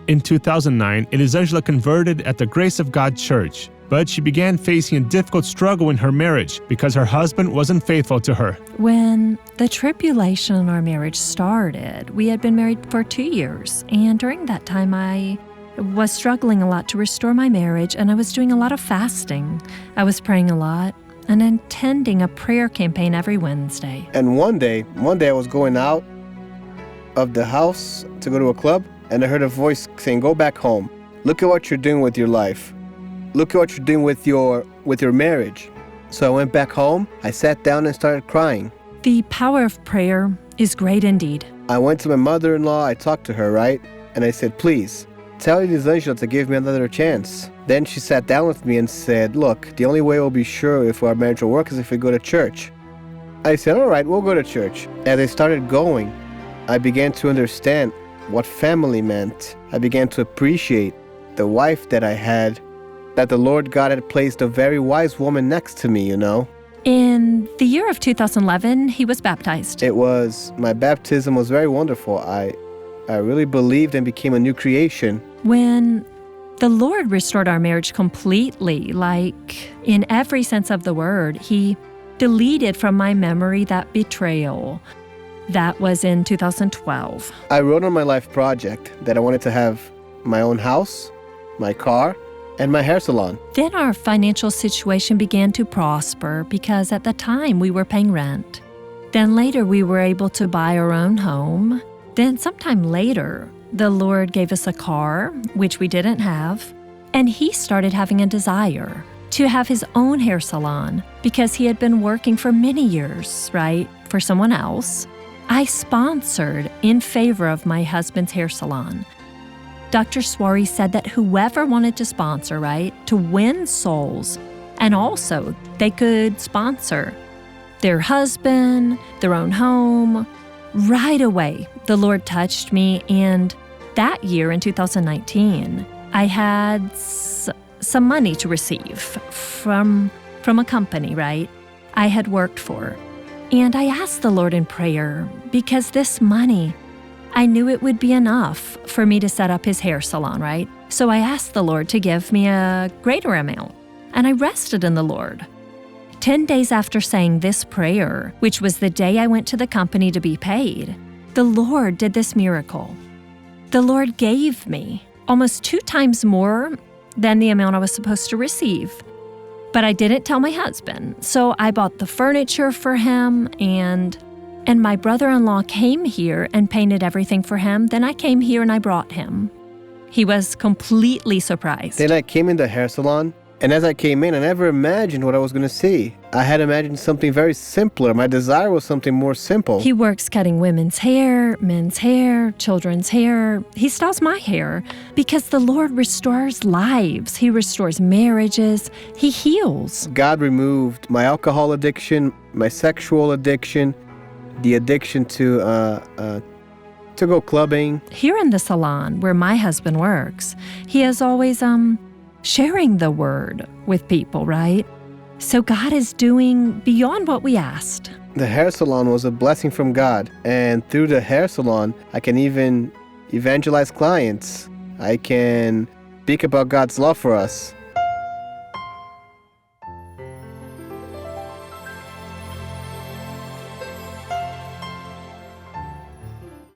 In 2009, Elisangela converted at the Grace of God Church, but she began facing a difficult struggle in her marriage because her husband wasn't faithful to her. When the tribulation in our marriage started, we had been married for 2 years, and during that time I was struggling a lot to restore my marriage, and I was doing a lot of fasting. I was praying a lot and attending a prayer campaign every Wednesday. And one day I was going out of the house to go to a club, and I heard a voice saying, "Go back home. Look at what you're doing with your life. Look at what you're doing with your marriage." So I went back home, I sat down and started crying. The power of prayer is great indeed. I went to my mother-in-law, I talked to her, right? And I said, "Please, tell Elisangela to give me another chance." Then she sat down with me and said, "Look, the only way we'll be sure if our marriage will work is if we go to church." I said, "All right, we'll go to church." As I started going, I began to understand what family meant. I began to appreciate the wife that I had, that the Lord God had placed a very wise woman next to me, you know. In the year of 2011, he was baptized. My baptism was very wonderful. I really believed and became a new creation. When the Lord restored our marriage completely, like in every sense of the word, he deleted from my memory that betrayal. That was in 2012. I wrote on my life project that I wanted to have my own house, my car, and my hair salon. Then our financial situation began to prosper because at the time we were paying rent. Then later we were able to buy our own home. Then sometime later, the Lord gave us a car, which we didn't have, and he started having a desire to have his own hair salon because he had been working for many years, right, for someone else. I sponsored in favor of my husband's hair salon. Dr. Soares said that whoever wanted to sponsor, right, to win souls, and also they could sponsor their husband, their own home. Right away, the Lord touched me, and that year in 2019, I had some money to receive from a company, right, I had worked for. And I asked the Lord in prayer because this money, I knew it would be enough for me to set up his hair salon, right? So I asked the Lord to give me a greater amount, and I rested in the Lord. 10 days after saying this prayer, which was the day I went to the company to be paid, the Lord did this miracle. The Lord gave me almost 2 times more than the amount I was supposed to receive. But I didn't tell my husband, so I bought the furniture for him, and my brother-in-law came here and painted everything for him. Then I came here and I brought him. He was completely surprised. Then I came in the hair salon, and as I came in, I never imagined what I was going to see. I had imagined something very simpler. My desire was something more simple. He works cutting women's hair, men's hair, children's hair. He styles my hair because the Lord restores lives. He restores marriages. He heals. God removed my alcohol addiction, my sexual addiction, the addiction to go clubbing. Here in the salon where my husband works, he is always sharing the word with people, right? So God is doing beyond what we asked. The hair salon was a blessing from God, and through the hair salon, I can even evangelize clients. I can speak about God's love for us.